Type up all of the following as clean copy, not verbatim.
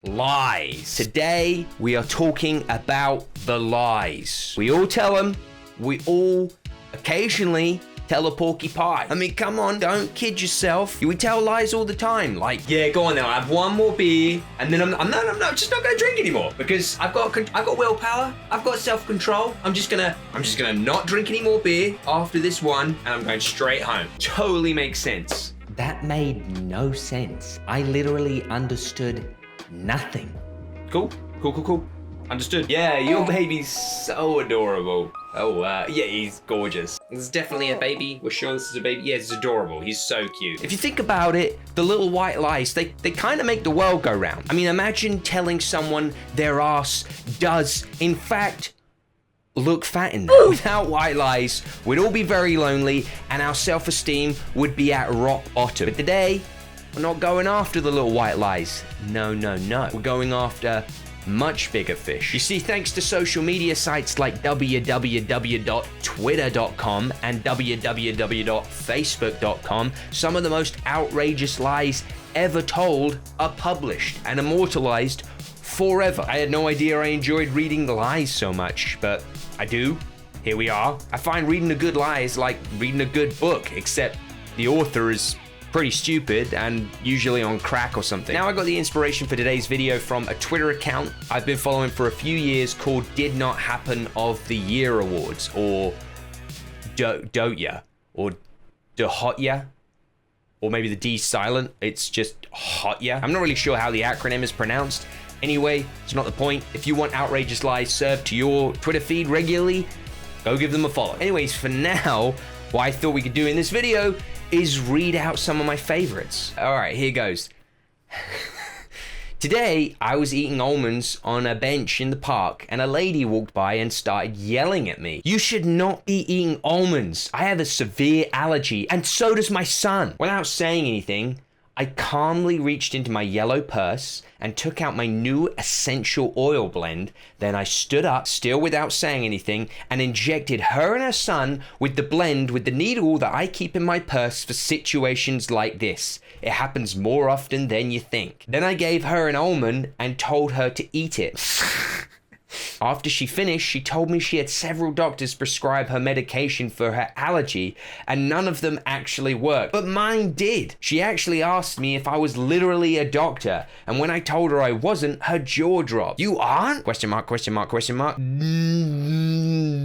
Lies. Today, we are talking about the lies. We all tell them. We all occasionally tell a porky pie. I mean, come on, don't kid yourself. We tell lies all the time. Like, yeah, go on now, I'll have one more beer, and then I'm just not gonna drink anymore because I've got willpower, I've got self-control. I'm just gonna not drink any more beer after this one, and I'm going straight home. Totally makes sense. That made no sense. I literally understood nothing. Cool. Understood. Yeah, your baby's so adorable. Oh, yeah, he's gorgeous. This is definitely a baby. We're sure this is a baby. Yeah, it's adorable. He's so cute. If you think about it, the little white lies, they kind of make the world go round. I mean, imagine telling someone their ass does, in fact, look fat in them. Without white lies, we'd all be very lonely and our self-esteem would be at rock bottom. But today, we're not going after the little white lies. No. We're going after much bigger fish. You see, thanks to social media sites like www.twitter.com and www.facebook.com, some of the most outrageous lies ever told are published and immortalized forever. I had no idea I enjoyed reading the lies so much, but I do. Here we are. I find reading a good lie is like reading a good book, except the author is pretty stupid and usually on crack or something. Now I got the inspiration for today's video from a Twitter account I've been following for a few years called Did Not Happen of the Year Awards, or Dotya, or Dehotya, or maybe the D silent. It's just Hotya. I'm not really sure how the acronym is pronounced. Anyway, it's not the point. If you want outrageous lies served to your Twitter feed regularly, go give them a follow. Anyways, for now, what I thought we could do in this video is read out some of my favorites. All right, here goes. Today, I was eating almonds on a bench in the park, and a lady walked by and started yelling at me. You should not be eating almonds. I have a severe allergy, and so does my son. Without saying anything, I calmly reached into my yellow purse and took out my new essential oil blend. Then I stood up, still without saying anything, and injected her and her son with the blend with the needle that I keep in my purse for situations like this. It happens more often than you think. Then I gave her an almond and told her to eat it. After she finished, she told me she had several doctors prescribe her medication for her allergy, and none of them actually worked, but mine did. She actually asked me if I was literally a doctor, and when I told her I wasn't, her jaw dropped. You aren't? Question mark.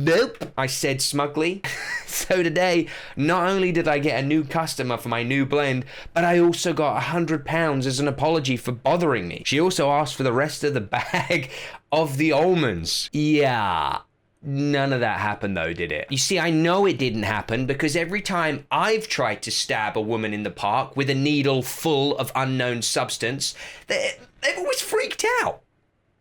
Nope, I said smugly. So today, not only did I get a new customer for my new blend, but I also got £100 as an apology for bothering me. She also asked for the rest of the bag of the almonds. Yeah, none of that happened though, did it? You see, I know it didn't happen because every time I've tried to stab a woman in the park with a needle full of unknown substance, they've always freaked out.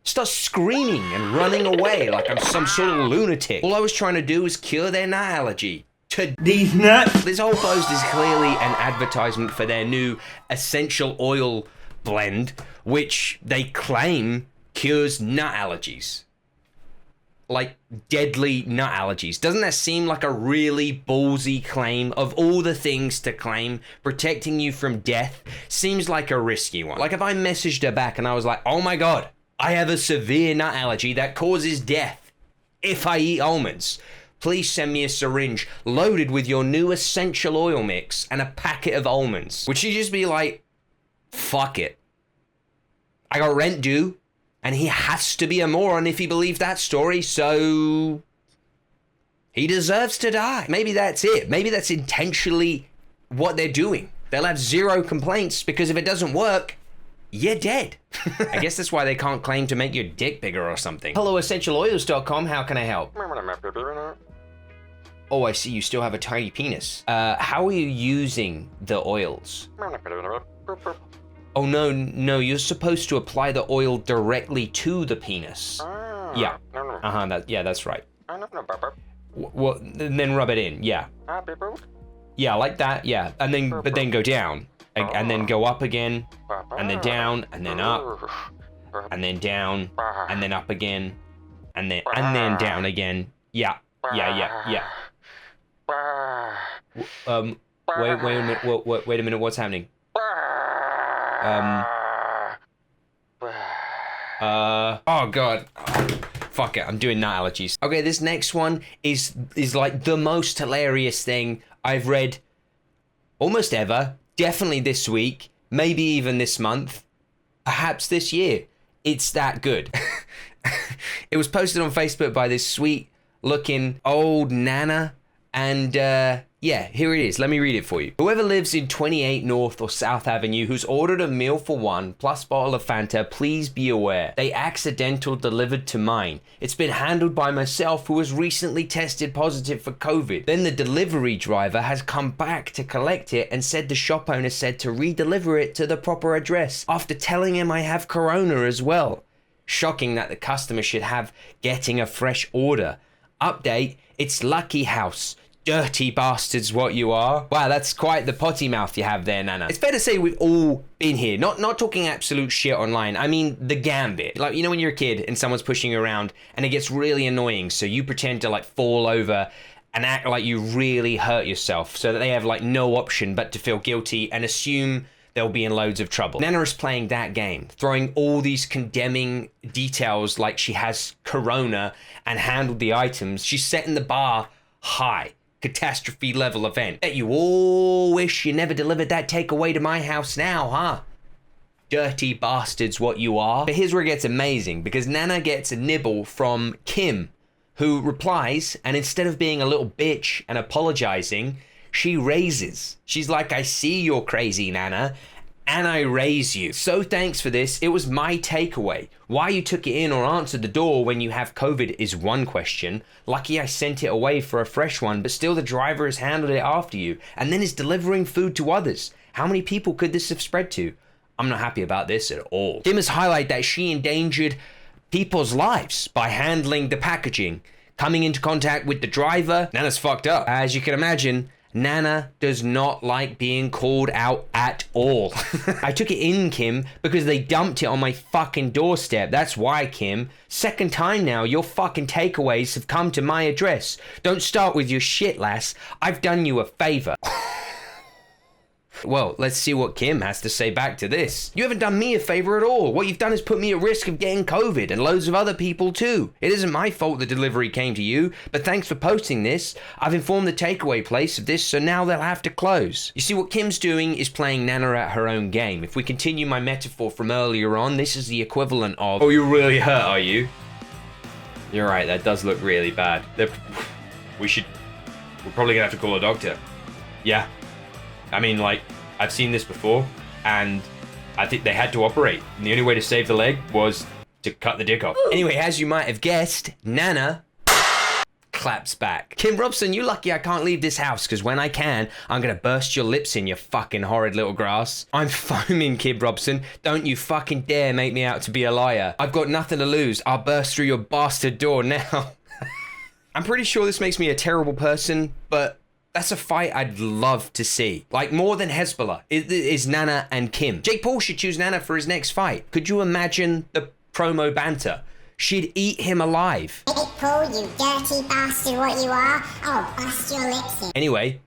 Start screaming and running away like I'm some sort of lunatic. All I was trying to do was cure their nut allergy. To these nuts. This whole post is clearly an advertisement for their new essential oil blend, which they claim cures nut allergies. Like deadly nut allergies. Doesn't that seem like a really ballsy claim? Of all the things to claim, protecting you from death seems like a risky one. Like if I messaged her back and I was like, oh my God, I have a severe nut allergy that causes death if I eat almonds. Please send me a syringe loaded with your new essential oil mix and a packet of almonds. Would she just be like, fuck it. I got rent due, and he has to be a moron if he believes that story, so he deserves to die. Maybe that's it. Maybe that's intentionally what they're doing. They'll have zero complaints because if it doesn't work, you're dead. I guess that's why they can't claim to make your dick bigger or something. Hello, EssentialOils.com. How can I help? Oh, I see. You still have a tiny penis. How are you using the oils? Oh, no. You're supposed to apply the oil directly to the penis. Yeah. Yeah, that's right. Well, then rub it in. Yeah. Yeah, like that. Yeah. But then go down. And then go up again, and then down, and then up, and then down, and then up again, and then down again. Yeah. Wait a minute. What's happening? Oh god. Oh, fuck it, I'm doing nut allergies. Okay, this next one is like the most hilarious thing I've read almost ever. Definitely this week, maybe even this month, perhaps this year. It's that good. It was posted on Facebook by this sweet looking old nana, and yeah, here it is. Let me read it for you. Whoever lives in 28 North or South Avenue who's ordered a meal for one plus bottle of Fanta, please be aware. They accidental delivered to mine. It's been handled by myself, who was recently tested positive for COVID. Then the delivery driver has come back to collect it and said the shop owner said to re-deliver it to the proper address after telling him I have corona as well. Shocking that the customer should have getting a fresh order. Update, it's Lucky House. Dirty bastards what you are. Wow, that's quite the potty mouth you have there, Nana. It's fair to say we've all been here. Not talking absolute shit online. I mean the gambit. Like, you know when you're a kid and someone's pushing you around and it gets really annoying, so you pretend to like fall over and act like you really hurt yourself so that they have like no option but to feel guilty and assume they'll be in loads of trouble. Nana is playing that game, throwing all these condemning details like she has corona and handled the items. She's setting the bar high. Catastrophe level event. Bet you all wish you never delivered that takeaway to my house now, huh? Dirty bastards what you are. But here's where it gets amazing, because Nana gets a nibble from Kim, who replies, and instead of being a little bitch and apologizing, she raises. She's like, I see you're crazy, Nana, and I raise you. So thanks for this. It was my takeaway. Why you took it in or answered the door when you have COVID is one question. Lucky I sent it away for a fresh one, but still the driver has handled it after you and then is delivering food to others. How many people could this have spread to? I'm not happy about this at all. Kim has highlighted that she endangered people's lives by handling the packaging, coming into contact with the driver. Nana's fucked up. As you can imagine, Nana does not like being called out at all. I took it in, Kim, because they dumped it on my fucking doorstep. That's why, Kim. Second time now, your fucking takeaways have come to my address. Don't start with your shit, lass. I've done you a favor. Well, let's see what Kim has to say back to this. You haven't done me a favor at all. What you've done is put me at risk of getting COVID and loads of other people too. It isn't my fault the delivery came to you, but thanks for posting this. I've informed the takeaway place of this, so now they'll have to close. You see, what Kim's doing is playing Nana at her own game. If we continue my metaphor from earlier on, this is the equivalent of, oh, you're really hurt, are you? You're right, that does look really bad. We're probably gonna have to call a doctor. Yeah. I mean, like, I've seen this before, and I think they had to operate. And the only way to save the leg was to cut the dick off. Anyway, as you might have guessed, Nana claps back. Kim Robson, you're lucky I can't leave this house, because when I can, I'm gonna burst your lips in, you fucking horrid little grass. I'm foaming, Kim Robson. Don't you fucking dare make me out to be a liar. I've got nothing to lose. I'll burst through your bastard door now. I'm pretty sure this makes me a terrible person, but that's a fight I'd love to see. Like, more than Hezbollah, is Nana and Kim. Jake Paul should choose Nana for his next fight. Could you imagine the promo banter? She'd eat him alive. Jake Paul, you dirty bastard what you are. I'll bust your lips in. Anyway,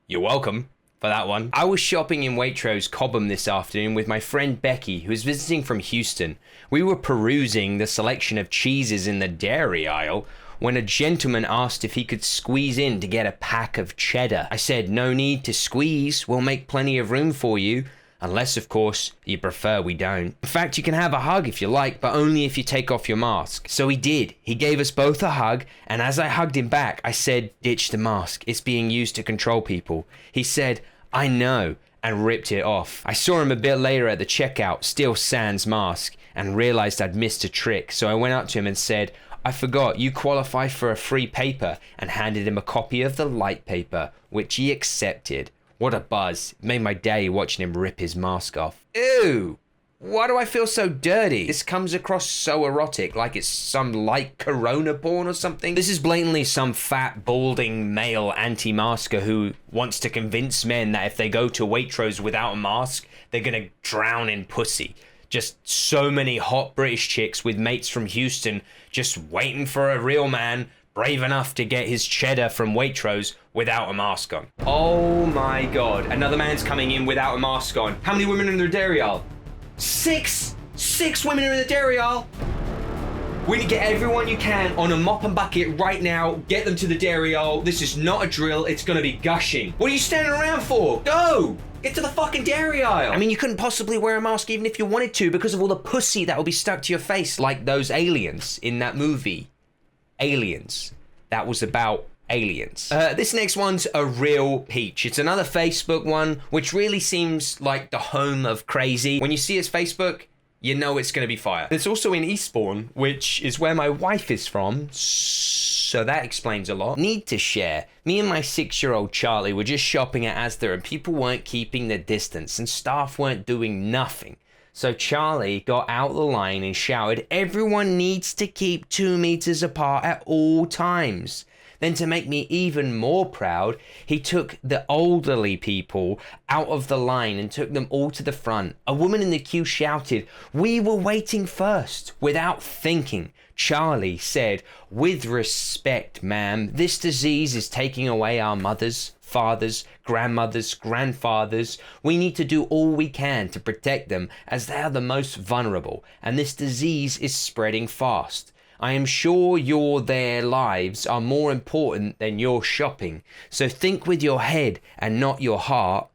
you're welcome for that one. I was shopping in Waitrose, Cobham this afternoon with my friend Becky, who is visiting from Houston. We were perusing the selection of cheeses in the dairy aisle when a gentleman asked if he could squeeze in to get a pack of cheddar. I said, no need to squeeze, we'll make plenty of room for you. Unless, of course, you prefer we don't. In fact, you can have a hug if you like, but only if you take off your mask. So he did. He gave us both a hug, and as I hugged him back, I said, ditch the mask. It's being used to control people. He said, I know, and ripped it off. I saw him a bit later at the checkout, still sans mask, and realized I'd missed a trick. So I went up to him and said, I forgot, you qualify for a free paper, and handed him a copy of the light paper, which he accepted. What a buzz. It made my day watching him rip his mask off. Ew! Why do I feel so dirty? This comes across so erotic, like it's some light corona porn or something. This is blatantly some fat, balding male anti-masker who wants to convince men that if they go to Waitrose without a mask, they're gonna drown in pussy. Just so many hot British chicks with mates from Houston just waiting for a real man brave enough to get his cheddar from Waitrose without a mask on. Oh my god, another man's coming in without a mask on. How many women are in the dairy aisle? 6? 6 women are in the dairy aisle. We need to get everyone you can on a mop and bucket right now. Get them to the dairy aisle. This is not a drill. It's going to be gushing. What are you standing around for? Go! Get to the fucking dairy aisle. I mean, you couldn't possibly wear a mask even if you wanted to because of all the pussy that will be stuck to your face, like those aliens in that movie. Aliens. That was about aliens. This next one's a real peach. It's another Facebook one, which really seems like the home of crazy. When you see his Facebook, you know it's going to be fire. It's also in Eastbourne, which is where my wife is from, so that explains a lot. Need to share. Me and my 6-year-old Charlie were just shopping at Asda and people weren't keeping their distance and staff weren't doing nothing. So Charlie got out the line and shouted, "Everyone needs to keep 2 meters apart at all times." Then to make me even more proud, he took the elderly people out of the line and took them all to the front. A woman in the queue shouted, "We were waiting first." Without thinking, Charlie said, "With respect, ma'am, this disease is taking away our mothers, fathers, grandmothers, grandfathers. We need to do all we can to protect them as they are the most vulnerable, and this disease is spreading fast. I am sure their lives are more important than your shopping. So think with your head and not your heart,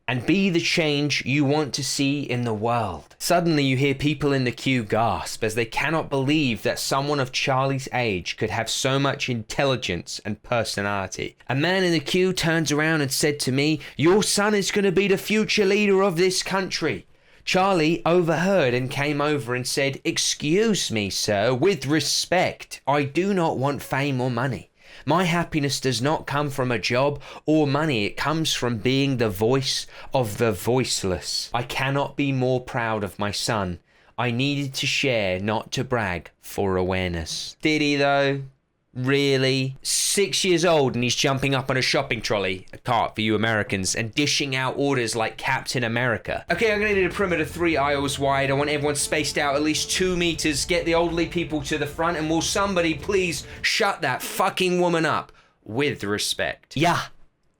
and be the change you want to see in the world." Suddenly you hear people in the queue gasp as they cannot believe that someone of Charlie's age could have so much intelligence and personality. A man in the queue turns around and said to me, "Your son is going to be the future leader of this country." Charlie overheard and came over and said, "Excuse me, sir, with respect, I do not want fame or money. My happiness does not come from a job or money. It comes from being the voice of the voiceless. I cannot be more proud of my son. I needed to share, not to brag, for awareness." Did he though? Really? 6 years old and he's jumping up on a shopping trolley, a cart for you Americans, and dishing out orders like Captain America. Okay, I'm gonna need a perimeter 3 aisles wide. I want everyone spaced out at least 2 meters. Get the elderly people to the front, and will somebody please shut that fucking woman up? With respect. Yeah,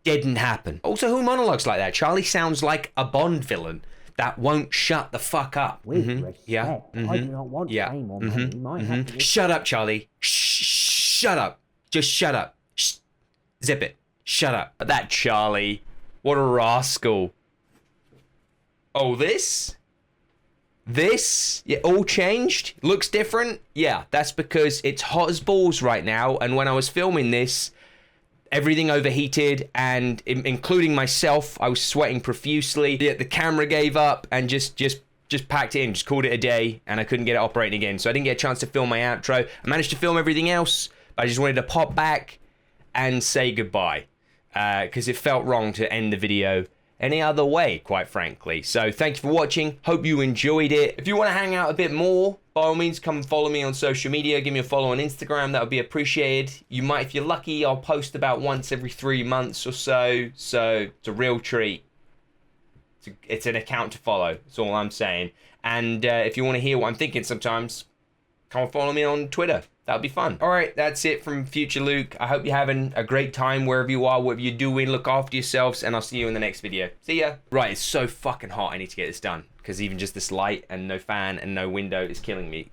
didn't happen. Also, who monologues like that? Charlie sounds like a Bond villain that won't shut the fuck up. With respect, Yeah. I do not want fame or money. My happiness. Shut up, Charlie. Shut up. Just shut up. Zip it. Shut up. That Charlie. What a rascal. Oh, this? This? Yeah, all changed? Looks different? Yeah, that's because it's hot as balls right now, and when I was filming this, everything overheated, and including myself, I was sweating profusely. The camera gave up and just packed it in, just called it a day, and I couldn't get it operating again. So I didn't get a chance to film my outro. I managed to film everything else, but I just wanted to pop back and say goodbye, because it felt wrong to end the video any other way, quite frankly. So thank you for watching. Hope you enjoyed it. If you want to hang out a bit more, by all means, come and follow me on social media. Give me a follow on Instagram. That would be appreciated. You might, if you're lucky, I'll post about once every 3 months or so. So it's a real treat. It's an account to follow. That's all I'm saying. And if you want to hear what I'm thinking sometimes, come and follow me on Twitter. That'll be fun. All right, that's it from Future Luke. I hope you're having a great time wherever you are, whatever you're doing. Look after yourselves, and I'll see you in the next video. See ya. Right, it's so fucking hot. I need to get this done, because even just this light and no fan and no window is killing me.